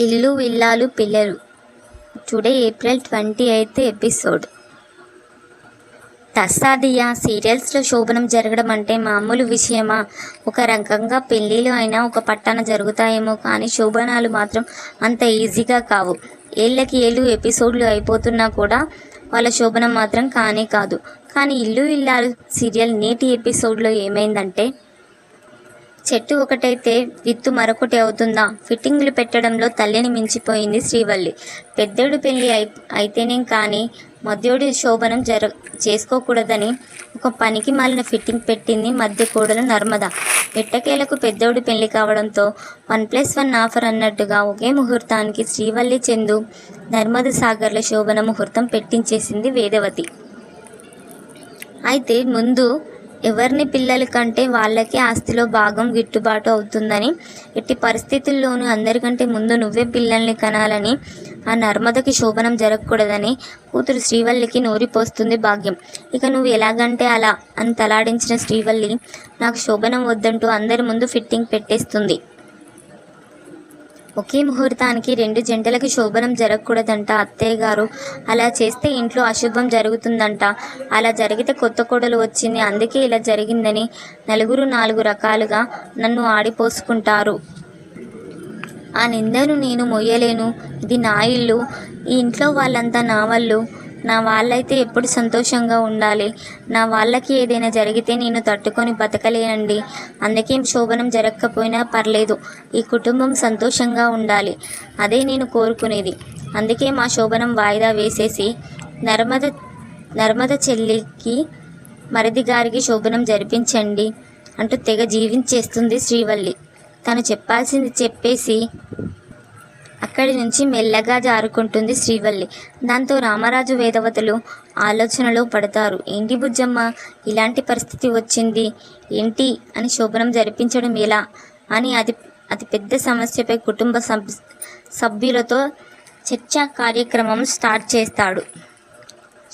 ఇల్లు ఇల్లాలు పిల్లలు. Today April 28th episode. తస్సాదియా సీరియల్స్లో శోభనం జరగడం అంటే మామూలు విషయమా? ఒక రకంగా పెళ్ళిళ్ళు అయినా ఒక పట్టాన జరుగుతాయేమో కానీ శోభనాలు మాత్రం అంత ఈజీగా కావు. ఏళ్ళకి ఏళ్ళు ఎపిసోడ్లు అయిపోతున్నా కూడా వాళ్ళ శోభనం మాత్రం కానే కాదు. కానీ ఇల్లు ఇల్లాలు సీరియల్ నేటి ఎపిసోడ్లో ఏమైందంటే, చెట్టు ఒకటైతే విత్తు మరొకటి అవుతుందా? ఫిట్టింగులు పెట్టడంలో తల్లిని మించిపోయింది శ్రీవల్లి. పెద్దోడు పెళ్ళి అయితేనేం కానీ మధ్యోడి శోభనం చేసుకోకూడదని ఒక పనికి మాలిన ఫిట్టింగ్ పెట్టింది మధ్య కోడలు నర్మద. ఎట్టకేలకు పెద్దోడు పెళ్లి కావడంతో 1+1 ఆఫర్ అన్నట్టుగా ఒకే ముహూర్తానికి శ్రీవల్లి చందు నర్మద సాగర్ల శోభన ముహూర్తం పెట్టించేసింది వేదవతి. అయితే ముందు ఎవరిని పిల్లల కంటే వాళ్ళకే ఆస్తిలో భాగం గిట్టుబాటు అవుతుందని, ఎట్టి పరిస్థితుల్లోనూ అందరికంటే ముందు నువ్వే పిల్లల్ని కనాలని, ఆ నర్మదకి శోభనం జరగకూడదని కూతురు శ్రీవల్లికి నూరిపోస్తుంది భాగ్యం. ఇక నువ్వు ఎలాగంటే అలా అని తలాడించిన శ్రీవల్లి నాకు శోభనం వద్దంటూ అందరి ముందు ఫిట్టింగ్ పెట్టేస్తుంది. ఒకే ముహూర్తానికి 2 జంటలకి శోభనం జరగకూడదంట అత్తయ్య గారు. అలా చేస్తే ఇంట్లో అశుభం జరుగుతుందంట. అలా జరిగితే కొత్త కోడలు వచ్చింది, అందుకే ఇలా జరిగిందని నలుగురు 4 రకాలుగా నన్ను ఆడిపోసుకుంటారు. ఆ నిందను నేను మొయ్యలేను. ఇది నా ఇల్లు. ఈ ఇంట్లో వాళ్ళంతా నా వాళ్ళు. నా వాళ్ళైతే ఎప్పుడు సంతోషంగా ఉండాలి. నా వాళ్ళకి ఏదైనా జరిగితే నేను తట్టుకొని బతకలేనండి. అందుకే శోభనం జరగకపోయినా పర్లేదు, ఈ కుటుంబం సంతోషంగా ఉండాలి. అదే నేను కోరుకునేది. అందుకే మా శోభనం వాయిదా వేసేసి నర్మద చెల్లికి మరిది గారికి శోభనం జరిపించండి అంటూ తెగ జీవించేస్తుంది శ్రీవల్లి. తను చెప్పాల్సింది చెప్పేసి అక్కడి నుంచి మెల్లగా జారుకుంటుంది శ్రీవల్లి. దాంతో రామరాజు వేదవతులు ఆలోచనలో పడతారు. ఏంటి బుజ్జమ్మ ఇలాంటి పరిస్థితి వచ్చింది ఏంటి అని, శోభనం జరిపించడం ఎలా అని అతి పెద్ద సమస్యపై కుటుంబ సభ్యులతో చర్చా కార్యక్రమం స్టార్ట్ చేస్తాడు.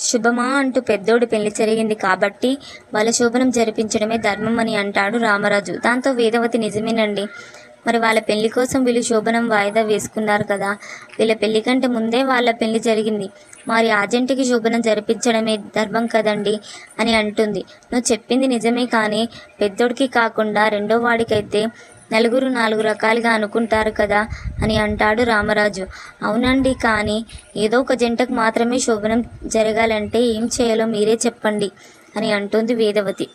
శుభమా అంటూ పెద్దోడు పెళ్లి జరిగింది కాబట్టి వాళ్ళ శోభనం జరిపించడమే ధర్మం అని అంటాడు రామరాజు. దాంతో వేదవతి నిజమేనండి, మరి వాళ్ళ పెళ్లి కోసం వీళ్ళు శోభనం వాయిదా వేసుకున్నారు కదా, వీళ్ళ పెళ్లి కంటే ముందే వాళ్ళ పెళ్లి జరిగింది, మరి ఆ జంటకి శోభనం జరిపించడమే ధర్మం కదండి అని అంటుంది. నువ్వు చెప్పింది నిజమే, కానీ పెద్దోడికి కాకుండా రెండో వాడికైతే నలుగురు 4 రకాలుగా అనుకుంటారు కదా అని అంటాడు రామరాజు. అవునండి, కానీ ఏదో ఒక జంటకు మాత్రమే శోభనం జరగాలంటే ఏం చేయాలో మీరే చెప్పండి అని అంటుంది వేదవతి.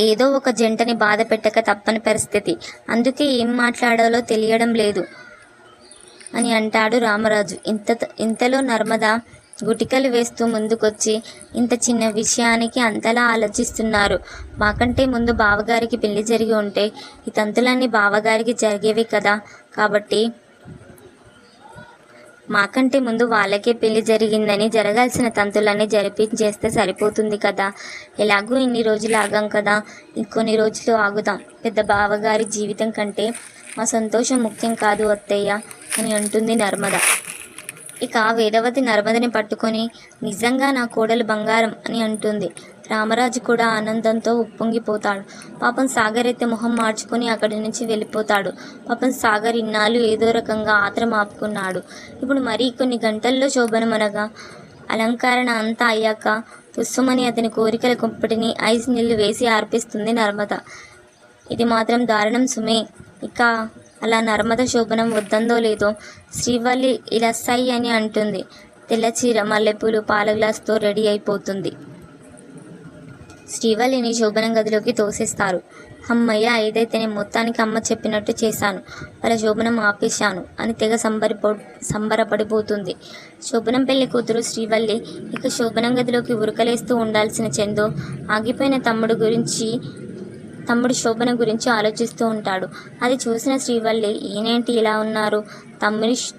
ఏదో ఒక జంటని బాధ పెట్టక తప్పని పరిస్థితి, అందుకే ఏం మాట్లాడాలో తెలియడం లేదు అని అంటాడు రామరాజు. ఇంతలో నర్మద గుటికలు వేస్తూ ముందుకొచ్చి, ఇంత చిన్న విషయానికి అంతలా ఆలోచిస్తున్నారు. మాకంటే ముందు బావగారికి పెళ్లి జరిగి ఉంటే ఈ తంతులన్నీ బావగారికి జరిగేవి కదా, కాబట్టి మాకంటే ముందు వాళ్ళకే పెళ్లి జరిగిందని జరగాల్సిన తంతులన్నీ జరిపించేస్తే సరిపోతుంది కదా. ఎలాగూ ఇన్ని రోజులు ఆగాం కదా, ఇంకొన్ని రోజులు ఆగుదాం. పెద్ద బావగారి జీవితం కంటే మా సంతోషం ముఖ్యం కాదు అత్తయ్య అని అంటుంది నర్మద. ఇక వేదవతి నర్మదని పట్టుకొని, నిజంగా నా కోడలు బంగారం అని అంటుంది. రామరాజు కూడా ఆనందంతో ఉప్పొంగిపోతాడు. పాపం సాగర్ అయితే మొహం మార్చుకొని అక్కడి నుంచి వెళ్ళిపోతాడు. పాపం సాగర్ ఇన్నాళ్ళు ఏదో రకంగా ఆత్రం ఆపుకున్నాడు. ఇప్పుడు మరీ కొన్ని గంటల్లో శోభనమనగా అలంకరణ అంతా అయ్యాక తుస్సుమని అతని కోరికల కుంపటిని ఐస్ నీళ్లు వేసి ఆర్పిస్తుంది నర్మద. ఇది మాత్రం దారుణం సుమే. ఇక అలా నర్మద శోభనం వద్దందో లేదో శ్రీవల్లి ఇలా సై అని అంటుంది. తెల్లచీర, మల్లెపూలు, పాల గ్లాస్తో రెడీ అయిపోతుంది. శ్రీవల్లిని శోభనం గదిలోకి తోసేస్తారు. అమ్మయ్య, ఏదైతేనే మొత్తానికి అమ్మ చెప్పినట్టు చేశాను, వాళ్ళ శోభనం ఆపేశాను అని తెగ సంబరపడిపోతుంది శోభనం పెళ్లి కూతురు శ్రీవల్లి. ఇక శోభనం గదిలోకి ఉరకలేస్తూ ఉండాల్సిన చందు ఆగిపోయిన తమ్ముడు శోభన గురించి ఆలోచిస్తూ ఉంటాడు. అది చూసిన శ్రీవల్లి, ఈయనేంటి ఇలా ఉన్నారు,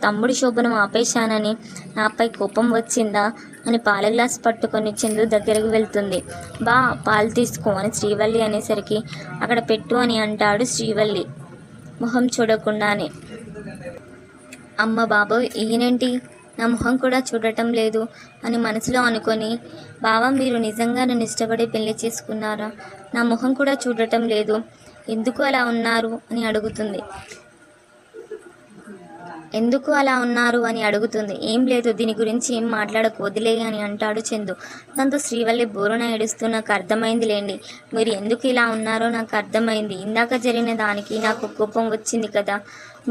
తమ్ముడి శోభనం ఆపేశానని నాపై కోపం వచ్చిందా అని పాల గ్లాస్ పట్టుకొని చందు దగ్గరకు వెళ్తుంది. బా పాలు తీసుకో అని శ్రీవల్లి అనేసరికి అక్కడ పెట్టు అని అంటాడు శ్రీవల్లి మొహం చూడకుండానే. అమ్మ బాబోయ్, ఈయనేంటి నా మొహం కూడా చూడటం లేదు అని మనసులో అనుకొని, బావా మీరు నిజంగా నన్ను ఇష్టపడి పెళ్లి చేసుకున్నారా? నా మొహం కూడా చూడటం లేదు, ఎందుకు అలా ఉన్నారు అని అడుగుతుంది. ఎందుకు అలా ఉన్నారు అని అడుగుతుంది. ఏం లేదు, దీని గురించి ఏం మాట్లాడకు, వదిలే అని అంటాడు చందు. దాంతో శ్రీవల్లి బోరున ఏడుస్తూ, నాకు అర్థమైందిలేండి, మీరు ఎందుకు ఇలా ఉన్నారో నాకు అర్థమైంది. ఇందాక జరిగిన దానికి నాకు కోపం వచ్చింది కదా,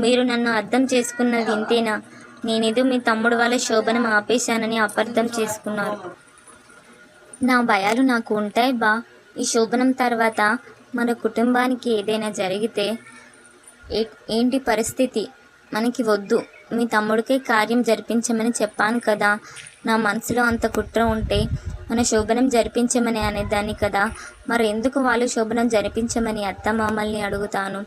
మీరు నన్ను అర్థం చేసుకున్నది ఇంతేనా? నేనేదో మీ తమ్ముడు వల్ల శోభనం ఆపేశానని అపార్థం చేసుకున్నారు. నా భయాలు నాకు ఉంటాయి బా. ఈ శోభనం తర్వాత మన కుటుంబానికి ఏదైనా జరిగితే ఏంటి పరిస్థితి? మనకి వద్దు, మీ తమ్ముడికే కార్యం జరిపించమని చెప్పాను కదా. నా మనసులో అంత కుట్ర ఉంటే మన శోభనం జరిపించమని అనేదాన్ని కదా. మరి ఎందుకు వాళ్ళు శోభనం జరిపించమని అత్తమామల్ని అడుగుతాను?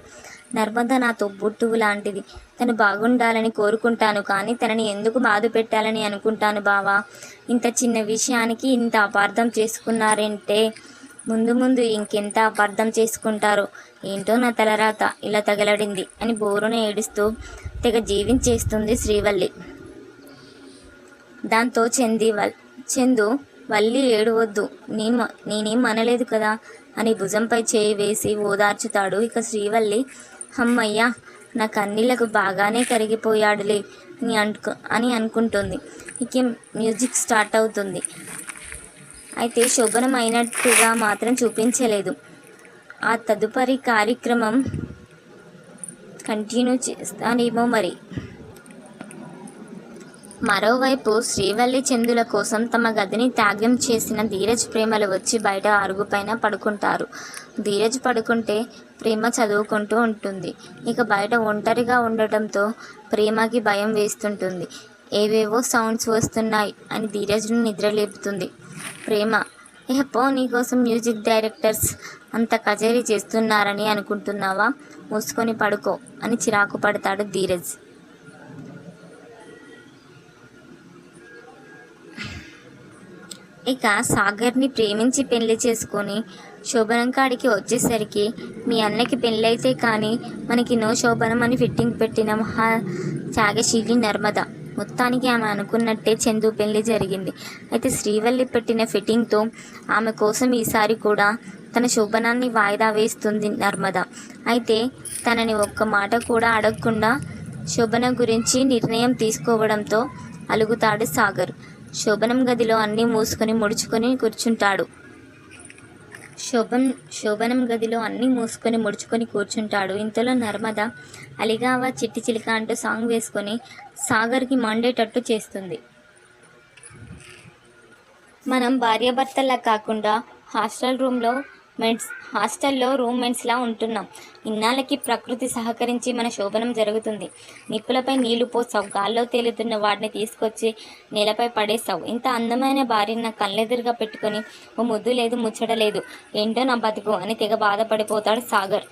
నర్మద నా తొబ్బుట్టువు లాంటిది, తను బాగుండాలని కోరుకుంటాను, కానీ తనని ఎందుకు బాధ పెట్టాలని అనుకుంటాను బావా. ఇంత చిన్న విషయానికి ఇంత అపార్థం చేసుకున్నారంటే ముందు ముందు ఇంకెంత అపార్థం చేసుకుంటారో ఏంటో. నా తలరాత ఇలా తగలడింది అని బోరున ఏడుస్తూ తెగ జీవించేస్తుంది శ్రీవల్లి. దాంతో చందు వల్లి ఏడవద్దు, నేనేం అనలేదు కదా అని భుజంపై చేయి వేసి ఓదార్చుతాడు. ఇక శ్రీవల్లి అమ్మయ్యా, నా కన్నీళ్లకు బాగానే కరిగిపోయాడులే అని అనుకుంటుంది. ఇక మ్యూజిక్ స్టార్ట్ అవుతుంది. అయితే శోభనం అయినట్టుగా మాత్రం చూపించలేదు. ఆ తదుపరి కార్యక్రమం కంటిన్యూ చేస్తానేమో మరి. మరోవైపు శ్రీవల్లి చందుల కోసం తమ గదిని త్యాగం చేసిన ధీరజ్ ప్రేమలు వచ్చి బయట అరుగుపైన పడుకుంటారు. ధీరజ్ పడుకుంటే ప్రేమ చదువుకుంటూ ఉంటుంది. ఇక బయట ఒంటరిగా ఉండటంతో ప్రేమకి భయం వేస్తుంటుంది. ఏవేవో సౌండ్స్ వస్తున్నాయి అని ధీరజ్ను నిద్రలేపుతుంది. ప్రేమ, పో, నీకోసం మ్యూజిక్ డైరెక్టర్స్ అంత కచేరీ చేస్తున్నారని అనుకుంటున్నావా? మూసుకొని పడుకో అని చిరాకు పడతాడు ధీరజ్. ఇక సాగర్ని ప్రేమించి పెళ్లి చేసుకొని శోభనం కాడికి వచ్చేసరికి మీ అన్నకి పెళ్ళైతే కానీ మనకి నో శోభనం అని ఫిట్టింగ్ పెట్టిన మహా త్యాగశీలి నర్మద. మొత్తానికి ఆమె అనుకున్నట్టే చందు పెళ్లి జరిగింది. అయితే శ్రీవల్లి పెట్టిన ఫిట్టింగ్తో ఆమె కోసం ఈసారి కూడా తన శోభనాన్ని వాయిదా వేస్తుంది నర్మద. అయితే తనని ఒక్క మాట కూడా అడగకుండా శోభనం గురించి నిర్ణయం తీసుకోవడంతో అలుగుతాడు సాగర్. శోభనం గదిలో అన్నీ మూసుకొని ముడుచుకొని కూర్చుంటాడు. ఇంతలో నర్మద అలిగావా చిట్టి చిలిక అంటూ సాంగ్ వేసుకొని సాగర్కి మండేటట్టు చేస్తుంది. మనం భార్యాభర్తల్లా కాకుండా హాస్టల్లో రూమ్మేట్స్లా ఉంటున్నాం. ఇన్నాళ్ళకి ప్రకృతి సహకరించి మన శోభనం జరుగుతుంది. నిప్పులపై నీళ్లు పోసావు, గాల్లో తేలుతున్న వాడిని తీసుకొచ్చి నేలపై పడేసావు. ఇంత అందమైన భార్యను నా కళ్ళెదురుగా పెట్టుకొని ఓ ముద్దు లేదు, ముచ్చట లేదు, ఏంటో నా బతుకు అని తెగ బాధపడిపోతాడు సాగర్.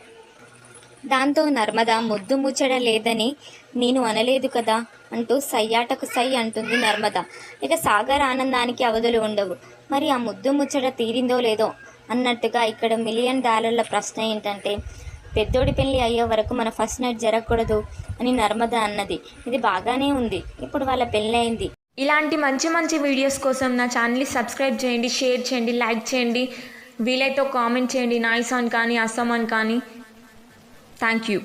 దాంతో నర్మద ముద్దు ముచ్చట లేదని నేను అనలేదు కదా అంటూ సయ్యాటకు సై అంటుంది నర్మద. ఇక సాగర్ ఆనందానికి అవధులు ఉండవు. మరి ఆ ముద్దు ముచ్చట తీరిందో లేదో అన్నట్టుగా ఇక్కడ $1 మిలియన్ ప్రశ్న ఏంటంటే, పెద్దోడి పెళ్ళి అయ్యే వరకు మన ఫస్ట్ నైట్ జరగకూడదు అని నర్మద అన్నది. ఇది బాగానే ఉంది, ఇప్పుడు వాళ్ళ పెళ్ళి అయింది. ఇలాంటి మంచి మంచి వీడియోస్ కోసం నా ఛానల్ని సబ్స్క్రైబ్ చేయండి, షేర్ చేయండి, లైక్ చేయండి, వీలైతే కామెంట్ చేయండి, నాయిస్ ఆన్ కానీ అస్సాం ఆన్ కానీ. Thank you.